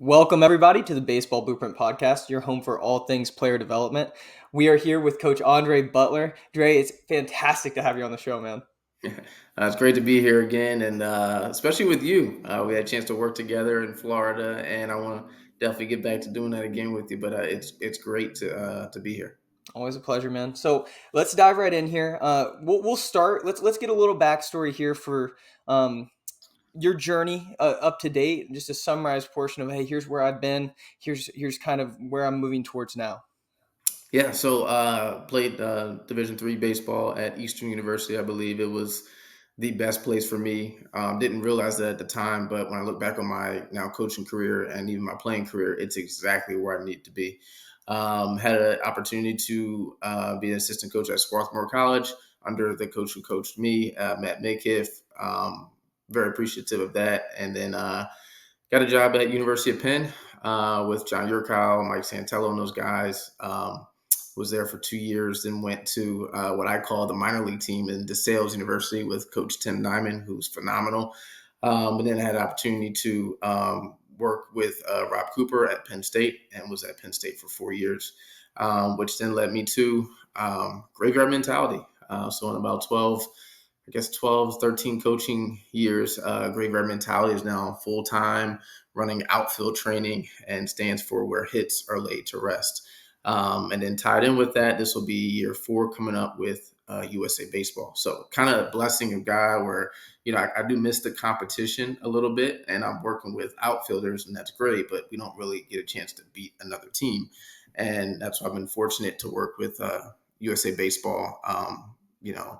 Welcome, everybody, to the Baseball Blueprint Podcast, your home for all things player development. We are here with Coach Andre Butler. Dre, it's fantastic to have you on the show, man. It's great to be here again, and especially with you. We had a chance to work together in Florida, and I want to definitely get back to doing that again with you. But it's great to be here. Always a pleasure, man. So let's dive right in here. We'll start. Let's get a little backstory here for your journey up to date. Just a summarized portion of, hey, here's where I've been. Here's kind of where I'm moving towards now. Yeah, so played Division III baseball at Eastern University. I believe it was the best place for me. Didn't realize that at the time, but when I look back on my now coaching career and even my playing career, it's exactly where I need to be. Had an opportunity to be an assistant coach at Swarthmore College under the coach who coached me, Matt Maykiff. Very appreciative of that. And then got a job at University of Penn with John Yurkow, Mike Santello, and those guys. Was there for 2 years, then went to what I call the minor league team in DeSales University with Coach Tim Nyman, who's phenomenal. And then I had an opportunity to work with Rob Cooper at Penn State and was at Penn State for 4 years, which then led me to graveyard mentality. So in about 12, 13 coaching years, graveyard mentality is now full-time, running outfield training and stands for where hits are laid to rest. And then tied in with that, this will be year 4 coming up with USA Baseball. So kind of a blessing of God where, I do miss the competition a little bit, and I'm working with outfielders, and that's great, but we don't really get a chance to beat another team. And that's why I've been fortunate to work with USA Baseball,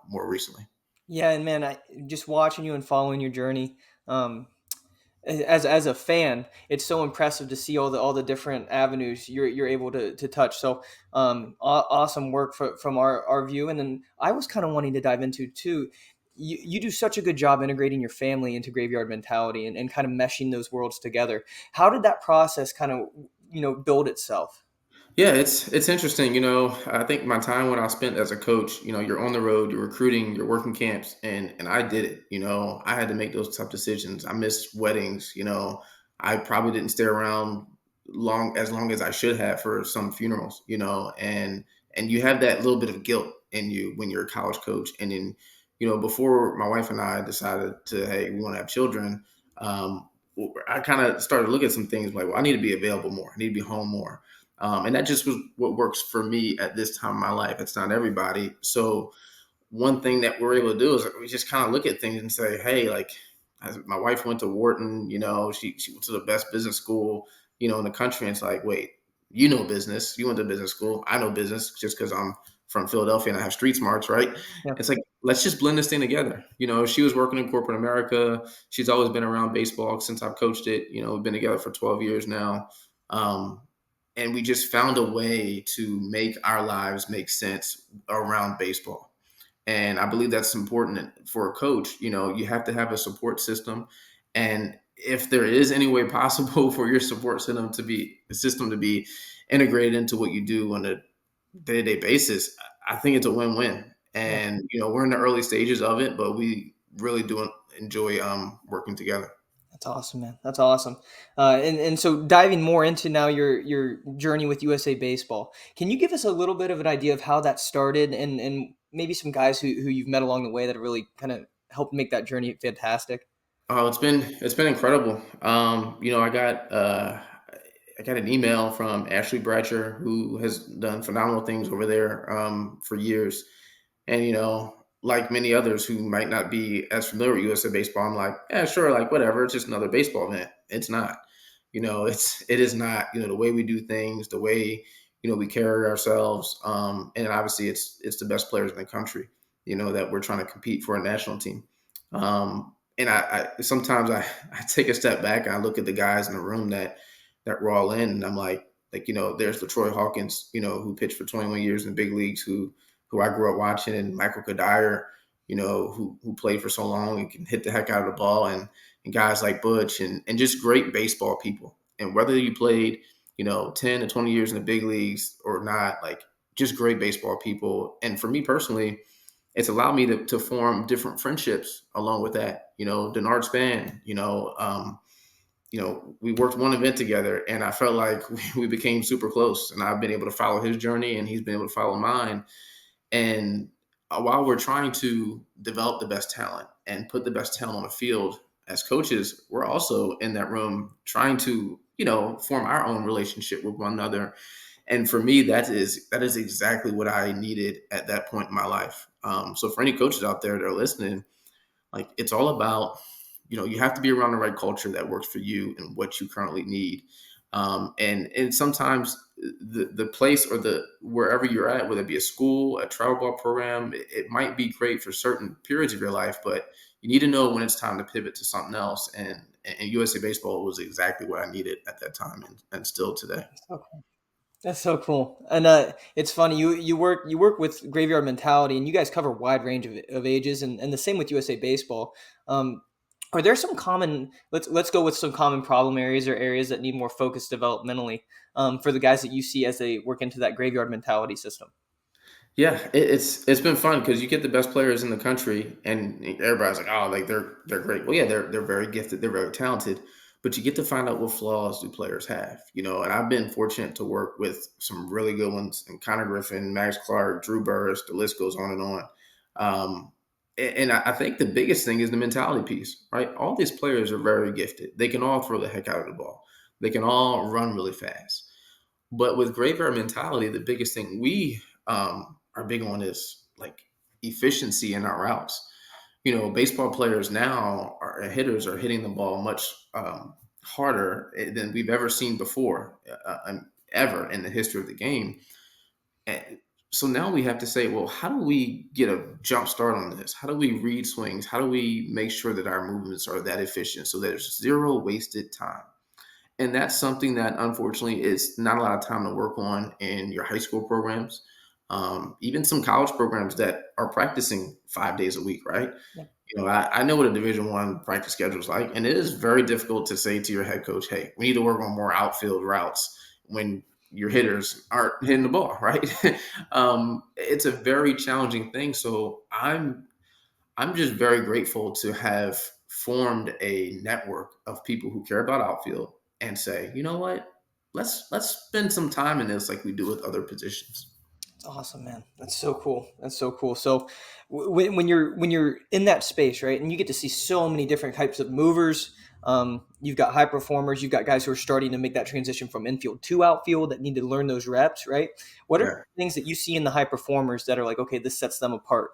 more recently. Yeah, and man, I just watching you and following your journey. Um, as a fan, it's so impressive to see all the different avenues you're able to touch. So awesome work from our view. And then I was kind of wanting to dive into too. You do such a good job integrating your family into graveyard mentality and kind of meshing those worlds together. How did that process kind of build itself? Yeah, it's interesting. I think my time when I spent as a coach, you're on the road, you're recruiting, you're working camps, and I did it. I had to make those tough decisions. I missed weddings. I probably didn't stay around long as I should have for some funerals. And you have that little bit of guilt in you when you're a college coach. And then, before my wife and I decided to, hey, we want to have children. I kind of started to look at some things like, well, I need to be available more. I need to be home more, and that just was what works for me at this time in my life. It's not everybody. So one thing that we're able to do is we just kind of look at things and say, hey, like my wife went to Wharton, she went to the best business school, in the country. And it's like, wait, business. You went to business school. I know business just because I'm from Philadelphia and I have street smarts, right? Yeah. It's like, let's just blend this thing together. She was working in corporate America. She's always been around baseball since I've coached it. We've been together for 12 years now. Um, and we just found a way to make our lives make sense around baseball. And I believe that's important for a coach. You have to have a support system. And if there is any way possible for your support system to be integrated into what you do on a day-to-day basis, I think it's a win-win. Yeah. And we're in the early stages of it, but we really do enjoy working together. That's awesome, man. That's awesome. And so diving more into now your journey with USA Baseball, can you give us a little bit of an idea of how that started and maybe some guys who you've met along the way that have really kind of helped make that journey fantastic? Oh, it's been incredible. I got an email from Ashley Bratcher, who has done phenomenal things over there for years. And like many others who might not be as familiar with USA baseball, I'm like, yeah, sure, like whatever. It's just another baseball event. It's not. It is not. The way we do things, the way we carry ourselves, and obviously it's the best players in the country. That we're trying to compete for a national team. And I sometimes I take a step back and I look at the guys in the room that we're all in, and I'm like there's LaTroy Hawkins, who pitched for 21 years in the big leagues, who I grew up watching, and Michael Kadire, who played for so long and can hit the heck out of the ball, and guys like Butch and just great baseball people. And whether you played, 10 to 20 years in the big leagues or not, like just great baseball people. And for me personally, it's allowed me to form different friendships along with that. Denard Span, we worked one event together, and I felt like we became super close. And I've been able to follow his journey, and he's been able to follow mine. And while we're trying to develop the best talent and put the best talent on the field as coaches, we're also in that room trying to, form our own relationship with one another. And for me, that is exactly what I needed at that point in my life. So for any coaches out there that are listening, like it's all about, you have to be around the right culture that works for you and what you currently need. And sometimes the place or the wherever you're at, whether it be a school, a travel ball program, it might be great for certain periods of your life, but you need to know when it's time to pivot to something else. And USA Baseball was exactly what I needed at that time, and still today. That's so cool, and it's funny you work with Graveyard Mentality, and you guys cover a wide range of ages, and the same with USA Baseball. Um, are there some common? Let's go with some common problem areas or areas that need more focus developmentally for the guys that you see as they work into that Graveyard Mentality system. Yeah, it's been fun because you get the best players in the country, and everybody's like, "Oh, like they're great." Well, yeah, they're very gifted, they're very talented, but you get to find out what flaws do players have, And I've been fortunate to work with some really good ones, and Connor Griffin, Max Clark, Drew Burris, the list goes on and on. And I think the biggest thing is the mentality piece, right? All these players are very gifted; they can all throw the heck out of the ball, they can all run really fast. But with graveyard mentality, the biggest thing we are big on is like efficiency in our routes. Baseball players now are hitters are hitting the ball much harder than we've ever seen before, ever in the history of the game. And so now we have to say, well, how do we get a jump start on this? How do we read swings? How do we make sure that our movements are that efficient so there's zero wasted time? And that's something that unfortunately is not a lot of time to work on in your high school programs, even some college programs that are practicing 5 days a week, right? Yeah. I know what a Division I practice schedule is like, and it is very difficult to say to your head coach, "Hey, we need to work on more outfield routes," when your hitters aren't hitting the ball, right? It's a very challenging thing. So I'm just very grateful to have formed a network of people who care about outfield and say, you know what, let's spend some time in this like we do with other positions. That's awesome, man. That's so cool. That's so cool. So, when you're in that space, right, and you get to see so many different types of movers. You've got high performers. You've got guys who are starting to make that transition from infield to outfield that need to learn those reps, right? What are Yeah. things that you see in the high performers that are like, okay, this sets them apart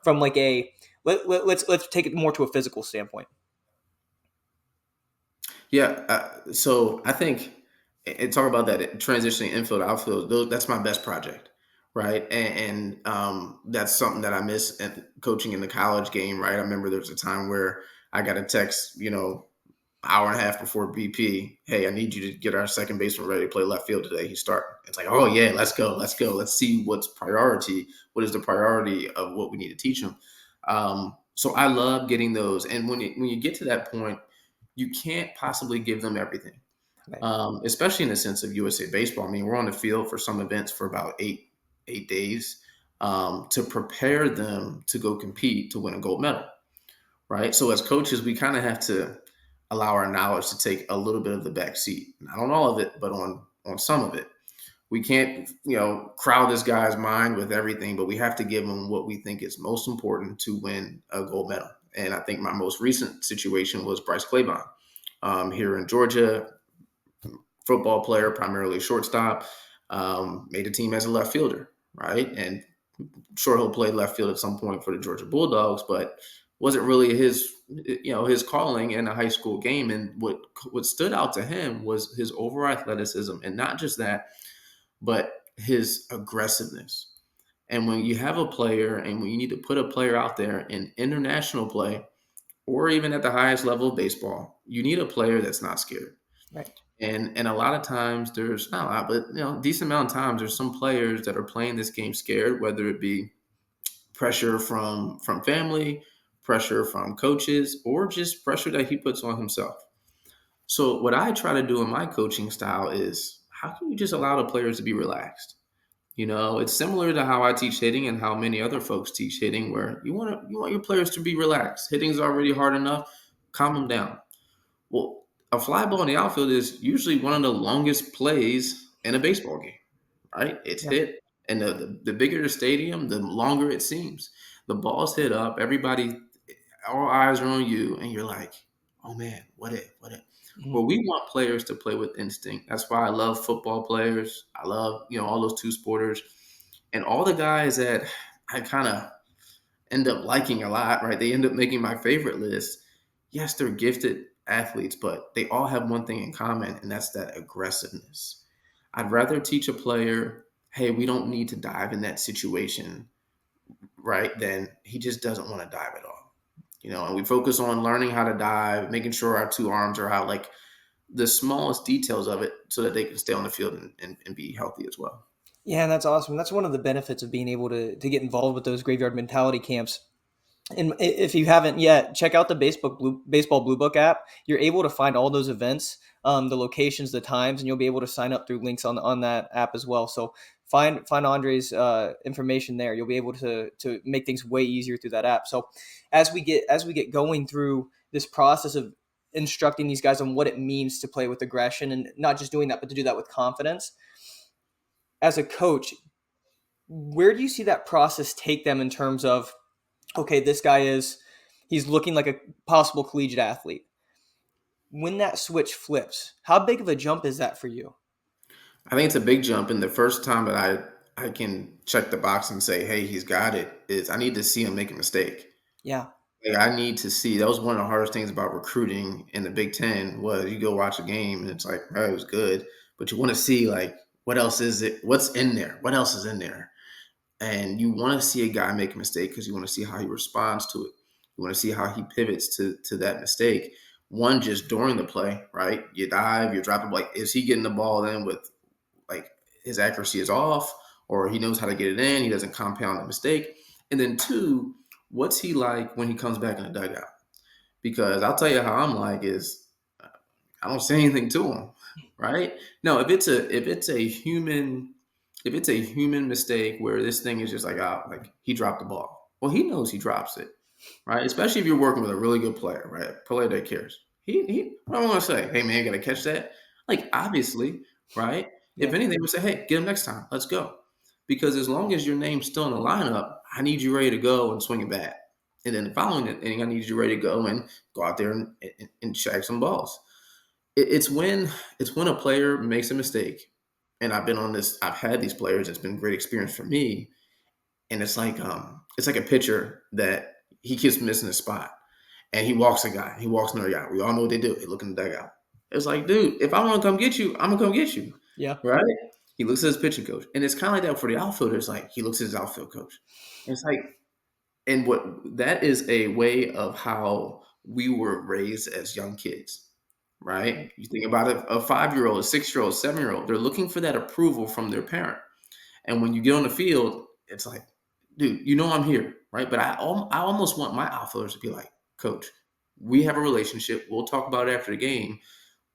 from like a let's take it more to a physical standpoint. Yeah. So I think, and talk about that transitioning infield to outfield. That's my best project, right? And that's something that I miss at coaching in the college game, right? I remember there was a time where I got a text, hour and a half before BP, "Hey, I need you to get our second baseman ready to play left field today. He's starting." It's like, "Oh yeah, let's go, let's go. Let's see what's priority. What is the priority of what we need to teach him?" So I love getting those, and when you get to that point, you can't possibly give them everything, Right. especially in the sense of USA Baseball. I mean, we're on the field for some events for about eight days, to prepare them to go compete to win a gold medal, right? So as coaches, we kind of have to allow our knowledge to take a little bit of the back seat. Not on all of it, but on some of it. We can't, crowd this guy's mind with everything, but we have to give him what we think is most important to win a gold medal. And I think my most recent situation was Bryce Claiborne, here in Georgia, football player, primarily shortstop, made a team as a left fielder, right? And sure, he'll play left field at some point for the Georgia Bulldogs, but wasn't really his calling in a high school game. And what stood out to him was his overall athleticism, and not just that, but his aggressiveness. And when you have a player, and when you need to put a player out there in international play, or even at the highest level of baseball, you need a player that's not scared. Right. And a lot of times, there's not a lot, but decent amount of times, there's some players that are playing this game scared, whether it be pressure from family, pressure from coaches, or just pressure that he puts on himself. So what I try to do in my coaching style is, how can you just allow the players to be relaxed? It's similar to how I teach hitting and how many other folks teach hitting, where you want your players to be relaxed. Hitting's already hard enough, calm them down. Well, A fly ball in the outfield is usually one of the longest plays in a baseball game, right? It's Yeah. hit, and the bigger the stadium, the longer it seems. The ball's hit up, everybody, all eyes are on you, and you're like, oh man, what if, what if? Mhm. Well, we want players to play with instinct. That's why I love football players. I love, all those two sporters. And all the guys that I kind of end up liking a lot, right? They end up making my favorite list. Yes, they're gifted athletes, but they all have one thing in common, and that's that aggressiveness. I'd rather teach a player, hey, we don't need to dive in that situation, right? Than he just doesn't want to dive at all. And we focus on learning how to dive, making sure our two arms are out, like the smallest details of it so that they can stay on the field and be healthy as well. Yeah, and that's awesome. That's one of the benefits of being able to get involved with those graveyard mentality camps. And if you haven't yet, check out the Baseball Blue Book app. You're able to find all those events, the locations, the times, and you'll be able to sign up through links on that app as well. So find Andre's information there. You'll be able to make things way easier through that app. So as we get going through this process of instructing these guys on what it means to play with aggression, and not just doing that, but to do that with confidence. As a coach, where do you see that process take them in terms of, okay, this guy he's looking like a possible collegiate athlete. When that switch flips, how big of a jump is that for you? I think it's a big jump. And the first time that I can check the box and say, hey, he's got it, is I need to see him make a mistake. Yeah, Like I need to see. That was one of the hardest things about recruiting in the Big Ten was you go watch a game and it's like, oh, it was good, but you want to see like what else is it? What's in there? What else is in there? And you want to see a guy make a mistake because you want to see how he responds to it. You want to see how he pivots to that mistake. One, just during the play, right? You dive, you drop it. Like, is he getting the ball in with like his accuracy is off, or he knows how to get it in? He doesn't compound the mistake. And then two, what's he like when he comes back in the dugout? Because I'll tell you how I'm like is I don't say anything to him, right? No, if it's a human mistake where this thing is just like like he dropped the ball. Well, he knows he drops it, right? Especially if you're working with a really good player, right? A player that cares. He what am I gonna say? Hey man, gotta catch that. Like obviously, right? If yeah, anything, we say, hey, get him next time. Let's go. Because as long as your name's still in the lineup, I need you ready to go and swing it back. And then the following inning, I need you ready to go and go out there and shag some balls. It's when a player makes a mistake, and I've been on this. I've had these players. It's been a great experience for me, and it's like a pitcher that he keeps missing a spot, and he walks a guy, he walks another guy. We all know what they do. They look in the dugout. It's like, dude, if I want to come get you, I'm gonna come get you, yeah. right? He looks at his pitching coach, and it's kind of like that for the outfielders. Like he looks at his outfield coach. And it's like, and what that is a way of how we were raised as young kids, right? You think about a 5-year-old, a 6-year-old, 7-year-old, they're looking for that approval from their parent. And when you get on the field, it's like, dude, I'm here, right? But I almost want my outfielders to be like, coach, we have a relationship. We'll talk about it after the game,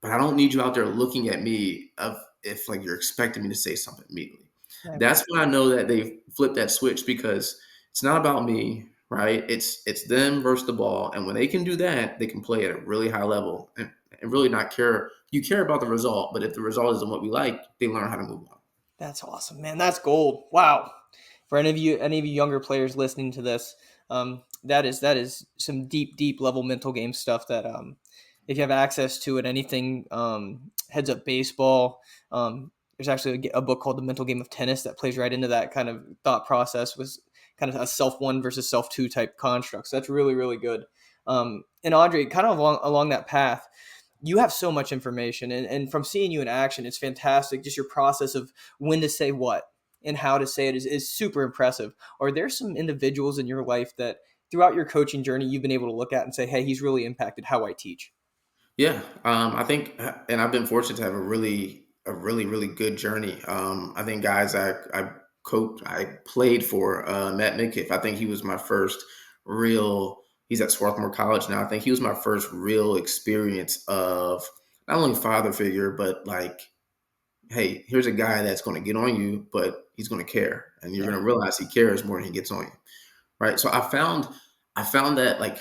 but I don't need you out there looking at me of if like you're expecting me to say something immediately. Right. That's when I know that they flipped that switch because it's not about me, right? It's them versus the ball. And when they can do that, they can play at a really high level and really not care. You care about the result, but if the result isn't what we like, they learn how to move on. That's awesome, man. That's gold. Wow. For any of you younger players listening to this, that is some deep level mental game stuff that if you have access to it, anything heads up baseball. There's actually a book called The Mental Game of Tennis that plays right into that kind of thought process with kind of a self one versus self two type construct. So that's really good. And Andre, kind of along that path, you have so much information, and from seeing you in action, it's fantastic. Just your process of when to say what and how to say it is super impressive. Are there some individuals in your life that throughout your coaching journey you've been able to look at and say, hey, he's really impacted how I teach? Yeah, I think, and I've been fortunate to have a really good journey. I think guys I played for, Matt Midkiff. I think he was my first real. He's at Swarthmore College now. I think he was my first real experience of not only father figure, but like, hey, here's a guy that's going to get on you, but he's going to care, and you're Yeah. going to realize he cares more than he gets on you, right? So I found that like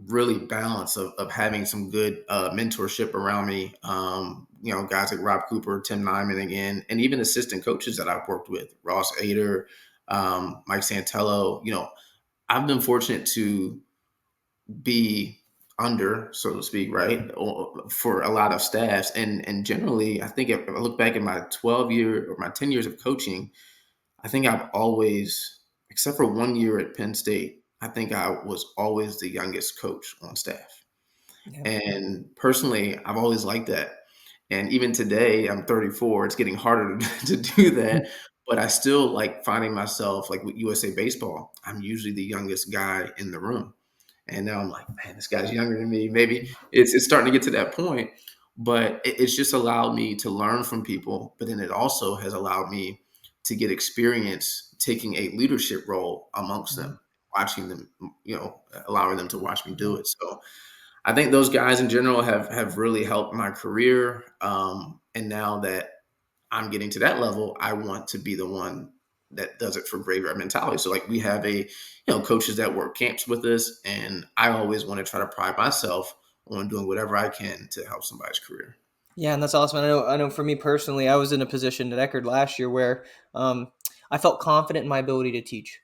really balance of having some good mentorship around me. Guys like Rob Cooper, Tim Nyman again, and even assistant coaches that I've worked with, Ross Ader, Mike Santello. I've been fortunate to be under, so to speak, right, for a lot of staffs. And generally, I think if I look back at my 12-year or my 10 years of coaching, I think I've always, except for 1 year at Penn State, I think I was always the youngest coach on staff. Yeah. And personally, I've always liked that. And even today, I'm 34. It's getting harder to do that, but I still like finding myself like with USA Baseball. I'm usually the youngest guy in the room, and now I'm like, man, this guy's younger than me. Maybe it's starting to get to that point, but it's just allowed me to learn from people. But then it also has allowed me to get experience taking a leadership role amongst Mhm. them, watching them, allowing them to watch me do Yeah. it. So I think those guys in general have really helped my career. And now that I'm getting to that level, I want to be the one that does it for graveyard mentality. So like we have coaches that work camps with us, and I always want to try to pride myself on doing whatever I can to help somebody's career. Yeah, and that's awesome. I know for me personally, I was in a position at Eckerd last year where um, I felt confident in my ability to teach,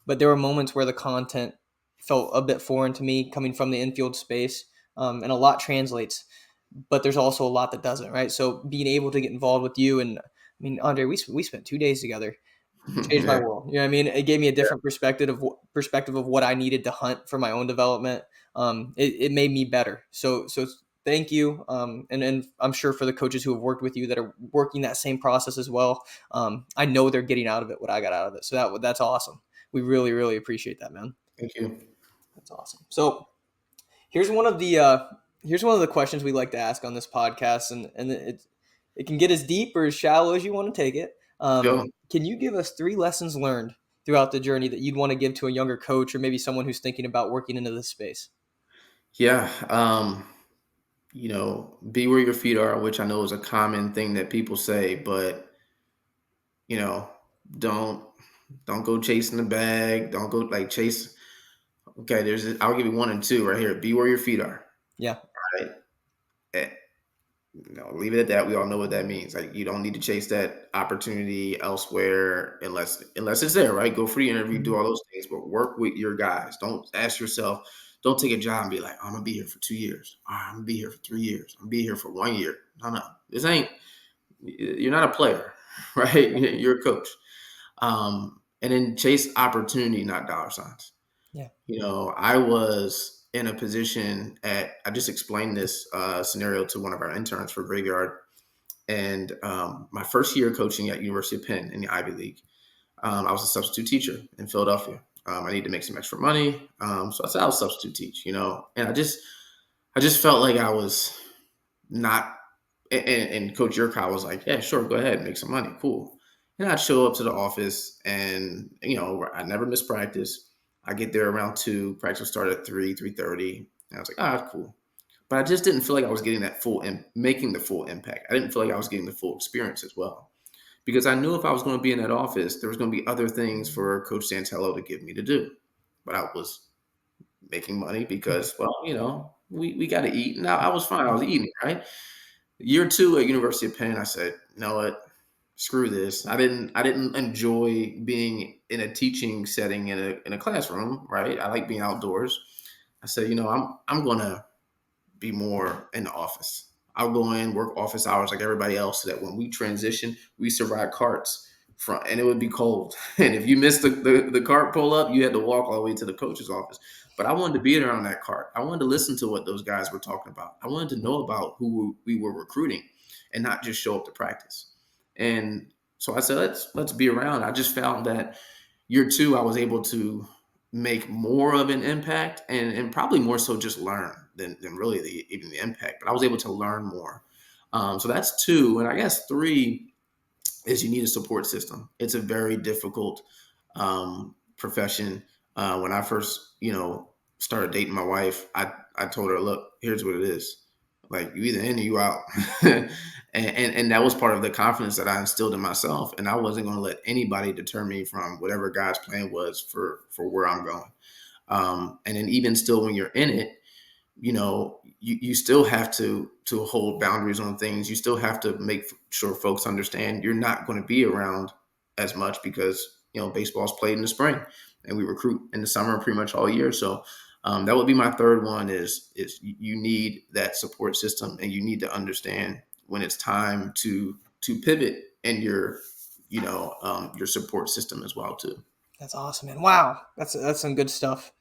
but there were moments where the content felt a bit foreign to me coming from the infield space, and a lot translates, but there's also a lot that doesn't, right? So being able to get involved with you, and I mean, Andre, we spent 2 days together, changed my Yeah, world. You know what I mean? It gave me a yeah, different perspective of what I needed to hunt for my own development. It made me better. So thank you. And I'm sure for the coaches who have worked with you that are working that same process as well. I know they're getting out of it what I got out of it. So that's awesome. We really appreciate that, man. thank you. That's awesome. So here's one of the questions we like to ask on this podcast, and it can get as deep or as shallow as you want to take it. Sure. Can you give us 3 lessons learned throughout the journey that you'd want to give to a younger coach or maybe someone who's thinking about working into this space? Yeah. Be where your feet are, which I know is a common thing that people say, but you know, don't don't go chasing the bag. Don't go like chase. Okay, I'll give you one and two right here. Be where your feet are. Yeah. Right. Eh, leave it at that. We all know what that means. Like you don't need to chase that opportunity elsewhere unless it's there, right? Go for the interview, do Mhm. all those things, but work with your guys. Don't ask yourself, don't take a job and be like, I'm gonna be here for 2 years. All right, I'm gonna be here for 3 years. I'm gonna be here for 1 year. No. This ain't you're not a player, right? You're a coach. And then chase opportunity, not dollar signs. Yeah. I was in a position I just explained this scenario to one of our interns for Graveyard. And my first year coaching at University of Penn in the Ivy League, I was a substitute teacher in Philadelphia. I needed to make some extra money. So I said I'll substitute teach, and I just felt like I was not, and Coach Yurkow was like, yeah, sure, go ahead, make some money. Cool. And I'd show up to the office and, I never miss practice. I get there around 2, practice would start at 3, 3:30. And I was like, that's cool. But I just didn't feel like I was getting that making the full impact. I didn't feel like I was getting the full experience as well. Because I knew if I was going to be in that office, there was going to be other things for Coach Santello to give me to do. But I was making money because, well, we got to eat. And I was fine. I was eating, right? Year 2 at University of Penn, I said, you know what? Screw this. I didn't enjoy being in a teaching setting in a classroom, right? I like being outdoors. I said, I'm gonna be more in the office. I'll go in, work office hours like everybody else, so that when we transition, we used to ride carts from, and it would be cold. And if you missed the cart pull up, you had to walk all the way to the coach's office. But I wanted to be there on that cart. I wanted to listen to what those guys were talking about. I wanted to know about who we were recruiting and not just show up to practice. And so I said, let's be around. I just found that year 2, I was able to make more of an impact and probably more so just learn than really even the impact. But I was able to learn more. So that's 2. And I guess 3 is you need a support system. It's a very difficult profession. When I first, started dating my wife, I told her, look, here's what it is. Like you either in or you out. And that was part of the confidence that I instilled in myself. And I wasn't going to let anybody deter me from whatever God's plan was for where I'm going. And then even still when you're in it, you still have to hold boundaries on things. You still have to make sure folks understand you're not going to be around as much because baseball's played in the spring and we recruit in the summer pretty much all year. So that would be my third one is you need that support system, and you need to understand when it's time to pivot in your support system as well too. That's awesome, man. Wow, that's some good stuff.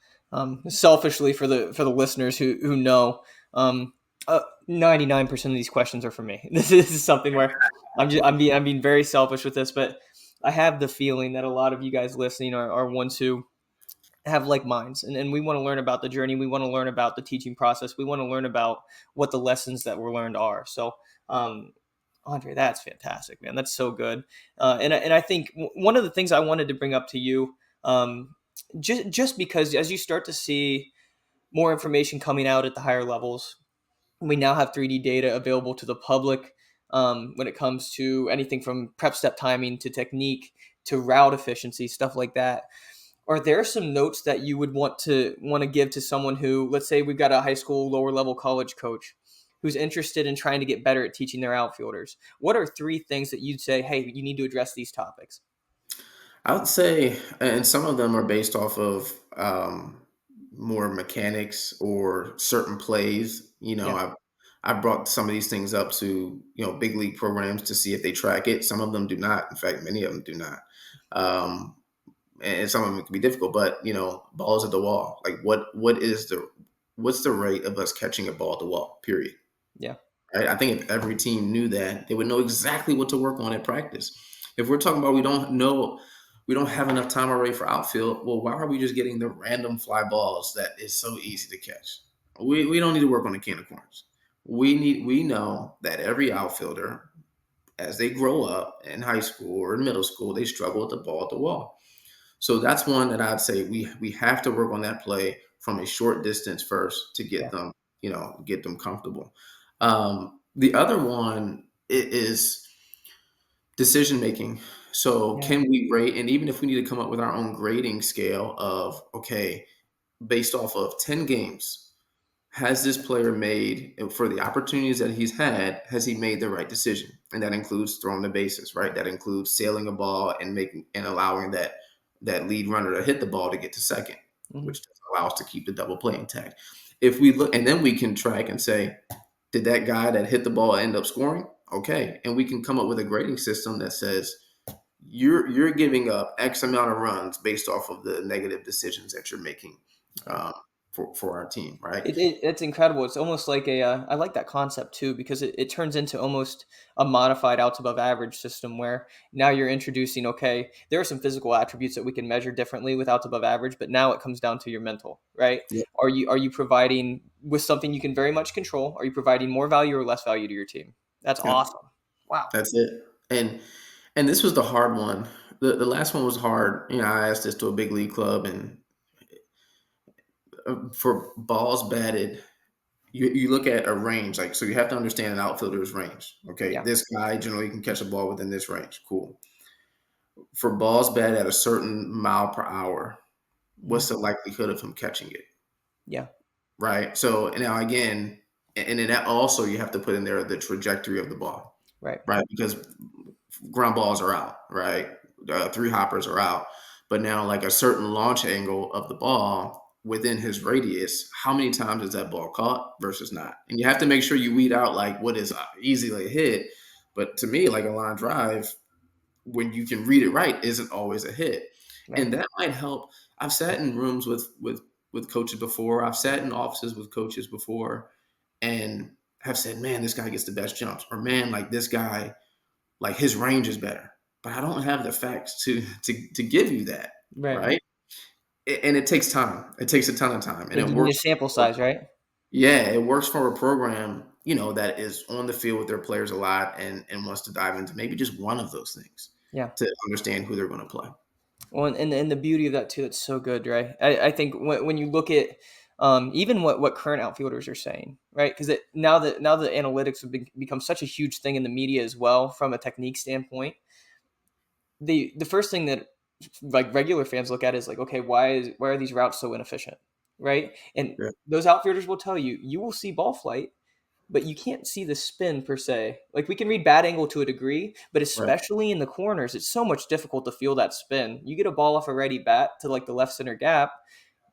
Selfishly, for the listeners who know, 99% of these questions are for me. This is something where I'm being very selfish with this, but I have the feeling that a lot of you guys listening are ones who have like minds, and we want to learn about the journey. We want to learn about the teaching process. We want to learn about what the lessons that were learned are. So, Andre, that's fantastic, man. That's so good. And I think one of the things I wanted to bring up to you, just because as you start to see more information coming out at the higher levels, we now have 3D data available to the public, when it comes to anything from prep step timing to technique to route efficiency, stuff like that. Are there some notes that you would want to give to someone who, let's say we've got a high school, lower level college coach who's interested in trying to get better at teaching their outfielders? What are three things that you'd say, hey, you need to address these topics? I would say, and some of them are based off of more mechanics or certain plays. Yeah. I brought some of these things up to big league programs to see if they track it. Some of them do not. In fact, many of them do not. Um, and some of them can be difficult. But balls at the wall. Like what's the rate of us catching a ball at the wall? Period. Yeah. Right? I think if every team knew that, they would know exactly what to work on at practice. If we're talking about we don't have enough time already for outfield, well, why are we just getting the random fly balls that is so easy to catch? We don't need to work on the can of corners. We know that every outfielder, as they grow up in high school or in middle school, they struggle with the ball at the wall. So that's one that I'd say we have to work on that play from a short distance first to Yeah. get them comfortable. The other one is decision making. So Yeah. can we rate, and even if we need to come up with our own grading scale of, okay, based off of 10 games, has this player made, for the opportunities that he's had, has he made the right decision? And that includes throwing the bases, right? That includes sailing a ball and making and allowing that lead runner to hit the ball to get to second, Mhm. which allows to keep the double play intact. If we look, and then we can track and say, did that guy that hit the ball end up scoring? Okay, and we can come up with a grading system that says you're giving up X amount of runs based off of the negative decisions that you're making, Yeah. um, for our team, right? It's incredible. It's almost like I like that concept too, because it turns into almost a modified outs above average system where now you're introducing, okay, there are some physical attributes that we can measure differently with outs above average, but now it comes down to your mental, right? Yeah, Are you providing with something you can very much control? Are you providing more value or less value to your team? That's yeah, awesome. Wow. that's it. And this was the hard one. The last one was hard. I asked this to a big league club, and for balls batted, you look at a range. Like, so you have to understand an outfielder's range. Okay, Yeah. this guy generally can catch a ball within this range. Cool. For balls batted at a certain mile per hour, Mhm. what's the likelihood of him catching it? Yeah. Right. So now again, and then that also you have to put in there the trajectory of the ball, Right. right? Because ground balls are out, right? Three hoppers are out. But now, like a certain launch angle of the ball within his radius, how many times is that ball caught versus not? And you have to make sure you weed out like what is easily a hit. But to me, like a line drive, when you can read it right, isn't always a hit. Right. And that might help. I've sat in rooms with coaches before. I've sat in offices with coaches before and have said, man, this guy gets the best jumps, or man, like this guy, like his range is better. But I don't have the facts to give you that, Right. right? And it takes time. It takes a ton of time, and You it need a works. sample size, right? Yeah, it works for a program, that is on the field with their players a lot and wants to dive into maybe just one of those things Yeah. to understand who they're going to play. Well, and the beauty of that too, that's so good, right? I think when you look at even what current outfielders are saying, right? Because now the analytics have become such a huge thing in the media as well from a technique standpoint. The first thing that like regular fans look at it as like, okay, why are these routes so inefficient, right? And Yeah. those outfielders will tell you, you will see ball flight, but you can't see the spin per se. Like we can read bad angle to a degree, but Right. especially in the corners, it's so much difficult to feel that spin. You get a ball off a ready bat to like the left center gap,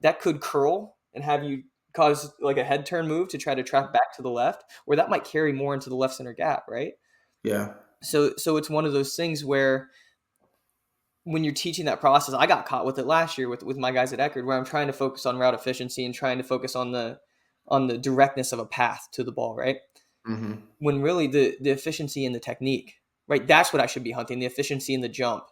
that could curl and have you cause like a head turn move to try to track back to the left, or that might carry more into the left center gap, right? Yeah. So it's one of those things where when you're teaching that process, I got caught with it last year with my guys at Eckerd, where I'm trying to focus on route efficiency and trying to focus on the directness of a path to the ball, right? Hmm. When really the efficiency and the technique, right? That's what I should be hunting, the efficiency and the jump,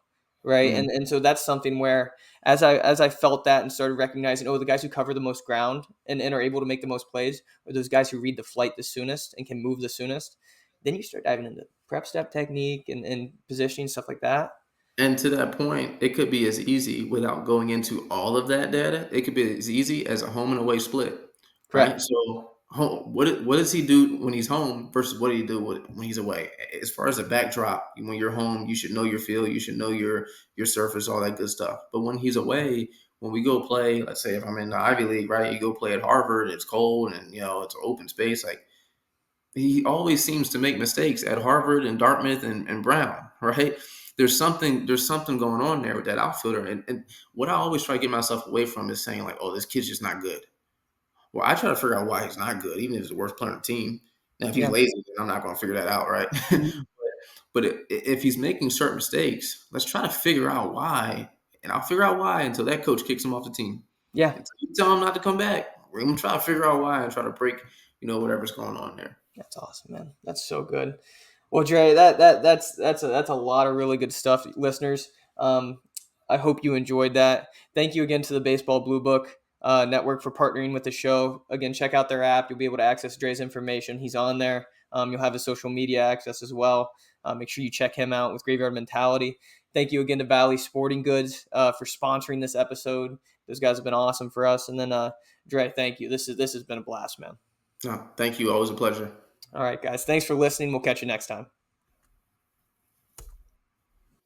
right? Hmm. And so that's something where as I felt that and started recognizing, oh, the guys who cover the most ground and are able to make the most plays are those guys who read the flight the soonest and can move the soonest. Then you start diving into prep step technique and positioning, stuff like that. And to that point, it could be as easy without going into all of that data. It could be as easy as a home and away split, right? Correct. So, what does he do when he's home versus what do you do when he's away? As far as a backdrop, when you're home, you should know your field, you should know your surface, all that good stuff. But when he's away, when we go play, let's say if I'm in the Ivy League, right? You go play at Harvard, it's cold and it's an open space. Like he always seems to make mistakes at Harvard and Dartmouth and Brown, right? There's something going on there with that outfielder. And what I always try to get myself away from is saying like, oh, this kid's just not good. Well, I try to figure out why he's not good, even if he's the worst player on the team. Now, if he's Yeah. lazy, then I'm not going to figure that out, right? Mhm. But if he's making certain mistakes, let's try to figure out why. And I'll figure out why until that coach kicks him off the team. Yeah. Until you tell him not to come back, we're going to try to figure out why and try to break, whatever's going on there. That's awesome, man. That's so good. Well, Dre, that's a lot of really good stuff, listeners. I hope you enjoyed that. Thank you again to the Baseball Blue Book Network for partnering with the show. Again, check out their app. You'll be able to access Dre's information. He's on there. You'll have his social media access as well. Make sure you check him out with Graveyard Mentality. Thank you again to Valley Sporting Goods for sponsoring this episode. Those guys have been awesome for us. And then, Dre, thank you. This has been a blast, man. No, thank you. Always a pleasure. All right, guys. Thanks for listening. We'll catch you next time.